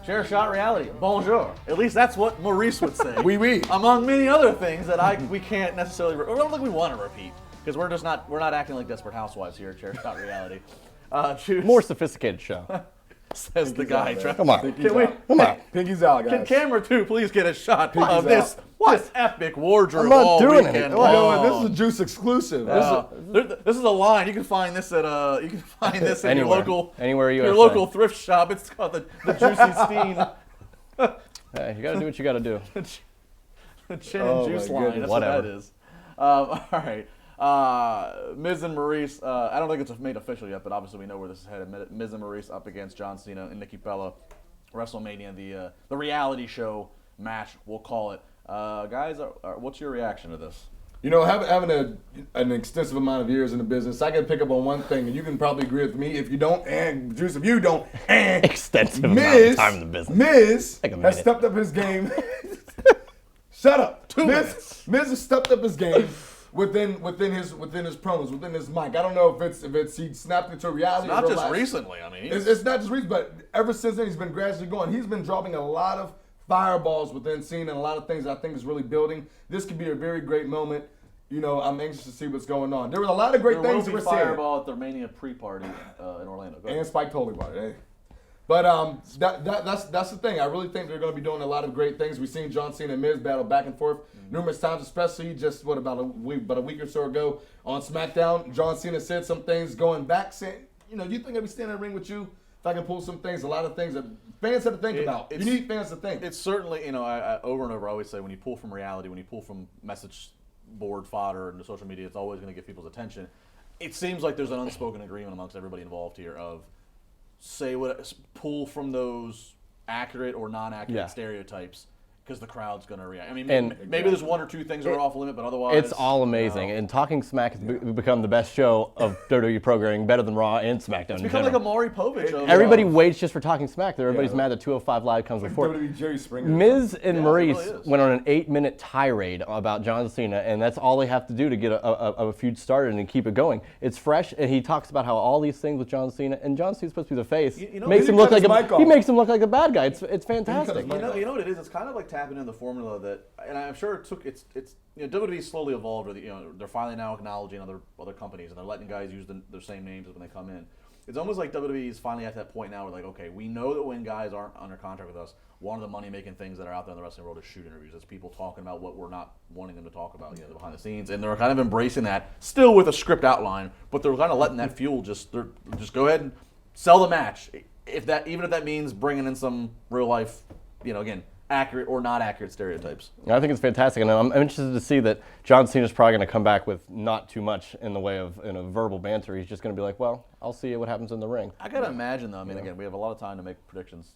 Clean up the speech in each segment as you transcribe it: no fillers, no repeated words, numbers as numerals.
Chair shot reality. Bonjour. At least that's what Maurice would say. Oui, oui. Among many other things that we can't necessarily, or I don't think we want to repeat, because we're not acting like Desperate Housewives here at Chair Shot Reality. More sophisticated show. Says the guy. Come on. Come on. Pinky's out, guys. Can camera 2 please get a shot of this epic wardrobe I'm not all doing weekend it. long? This is a Juice exclusive. This is a line. You can find this at in your local USA. local thrift shop. It's called the Juicy Steen. Hey, you gotta do what you gotta do. The chin and juice line. Goodness. That's Whatever. what that is. All right. Miz and Maurice. I don't think it's made official yet, but obviously we know where this is headed. Miz and Maurice up against John Cena and Nikki Bella. WrestleMania, the reality show match, we'll call it. Guys, what's your reaction to this? You know, having an extensive amount of years in the business, I can pick up on one thing, and you can probably agree with me. If you don't, and Juice, if you don't, and Extensive amount of time in the business. Miz Take a has minute. stepped up his game. Shut up. 2 minutes. Miz has stepped up his game within his promos, within his mic. I don't know if it's he snapped into reality. Not or just realized- recently. I mean, It's not just recent, but ever since then he's been gradually going. He's been dropping a lot of fireballs within scene and a lot of things that I think is really building. This could be a very great moment. You know, I'm anxious to see what's going on. There were a lot of great there will things be we're seeing. Fireball at the Mania pre-party in Orlando. Go ahead. And Spike Holy about it. Eh? But that's the thing. I really think they're going to be doing a lot of great things. We've seen John Cena and Miz battle back and forth numerous times, especially just about a week or so ago on SmackDown. John Cena said some things going back, saying, you know, you think I'd be standing in the ring with you if I can pull some things, a lot of things that fans have to think about. You need fans to think. It's certainly, you know, I over and over I always say when you pull from reality, when you pull from message board fodder and social media, it's always going to get people's attention. It seems like there's an unspoken agreement amongst everybody involved here of pull from those accurate or non-accurate stereotypes because the crowd's going to react. I mean, maybe there's 1 or 2 things that are off limit, but otherwise It's all amazing. And Talking Smack has become the best show of WWE programming, better than Raw and SmackDown. it's become like a Maury Povich. Everybody waits just for Talking Smack. Everybody's mad that 205 Live comes before. WWE Jerry Springer. Miz and Maurice really is. went on an 8-minute tirade about John Cena, and that's all they have to do to get a feud started and keep it going. It's fresh, and he talks about how all these things with John Cena, and John Cena's supposed to be the face, makes him look like he makes him look like a bad guy. It's fantastic. You know what it is? It's kind of like tapping into the formula that, and I'm sure it's you know, WWE slowly evolved. With, you know, they're finally now acknowledging other companies, and they're letting guys use their same names when they come in. It's almost like WWE is finally at that point now where, like, okay, we know that when guys aren't under contract with us, one of the money-making things that are out there in the wrestling world is shoot interviews. It's people talking about what we're not wanting them to talk about, you know, behind the scenes, and they're kind of embracing that, still with a script outline, but they're kind of letting that fuel just go ahead and sell the match. Even if that means bringing in some real life, you know, again, accurate or not accurate stereotypes. I think it's fantastic, and I'm interested to see that John Cena's probably going to come back with not too much in the way of verbal banter. He's just going to be like, well, I'll see what happens in the ring. I gotta imagine though. I mean, again, we have a lot of time to make predictions,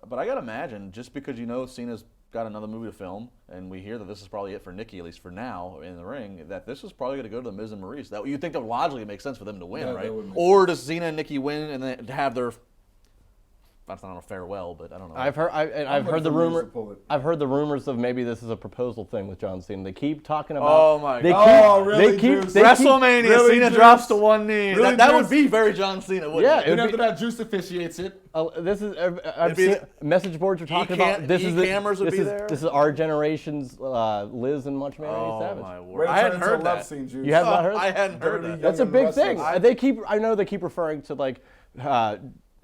but I gotta imagine just because Cena's got another movie to film, and we hear that this is probably it for Nikki, at least for now, in the ring, that this is probably going to go to the Miz and Maurice. That you think that logically makes sense for them to win, right? Or does Cena and Nikki win and then have their that's not a farewell, but I don't know. I've heard the rumor. I've heard the rumors of maybe this is a proposal thing with John Cena. They keep talking about. Oh my God! Really? WrestleMania, really, Cena Juice? drops to one knee. Really, that would be very John Cena, wouldn't it? And after that, Juice officiates it. This is. I've seen message boards are talking about. This is cameras would be there. This is our generation's Liz and Much Man Oh Savage. my word! I hadn't heard that. You have not heard? I hadn't heard that. That's a big thing. I know they keep referring to like.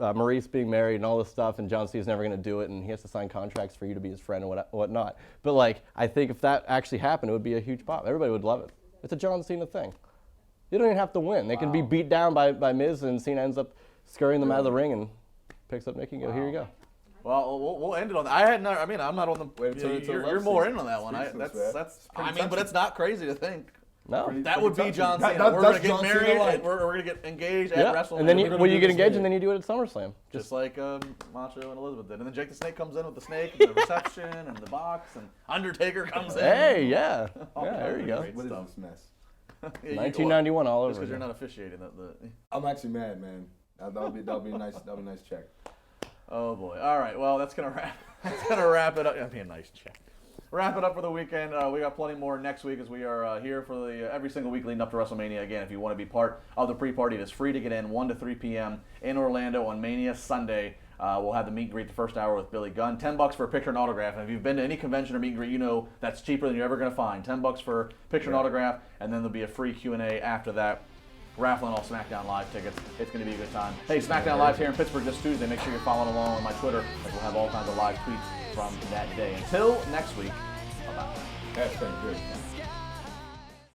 Maurice being married and all this stuff, and John Cena's never going to do it, and he has to sign contracts for you to be his friend and whatnot. But like, I think if that actually happened, it would be a huge pop. Everybody would love it. It's a John Cena thing. You don't even have to win. They can be beat down by Miz, and Cena ends up scurrying them out of the ring and picks up Nikki and go, here you go. Well, we'll end it on that. I'm not on the. You're more in on that one. But it's not crazy to think. No, that would be John Cena. We're gonna get married. We're gonna get engaged at WrestleMania. And then you get engaged, and then you do it at SummerSlam, just like Macho and Elizabeth did. And then Jake the Snake comes in with the snake, and the reception, and the box, and Undertaker comes in. Hey, yeah, there you go. What is this mess? 1991 all over. Just because you're not officiating I'm actually mad, man. That'll be nice. That'll be a nice check. Oh boy. All right. Well, that's gonna wrap it up. That'd be a nice check. wrap it up for the weekend. We got plenty more next week as we are here for the every single week leading up to WrestleMania. Again, if you want to be part of the pre-party, it is free to get in 1 to 3 p.m. in Orlando on Mania Sunday. We'll have the meet and greet the first hour with Billy Gunn. $10 for a picture and autograph. And if you've been to any convention or meet and greet, you know that's cheaper than you're ever going to find. $10 for picture and autograph, and then there'll be a free Q&A after that. Raffling all SmackDown Live tickets. It's going to be a good time. Hey, SmackDown Live here in Pittsburgh this Tuesday. Make sure you're following along on my Twitter, as we'll have all kinds of live tweets from that day. Until next week, bye-bye. Hashtag good.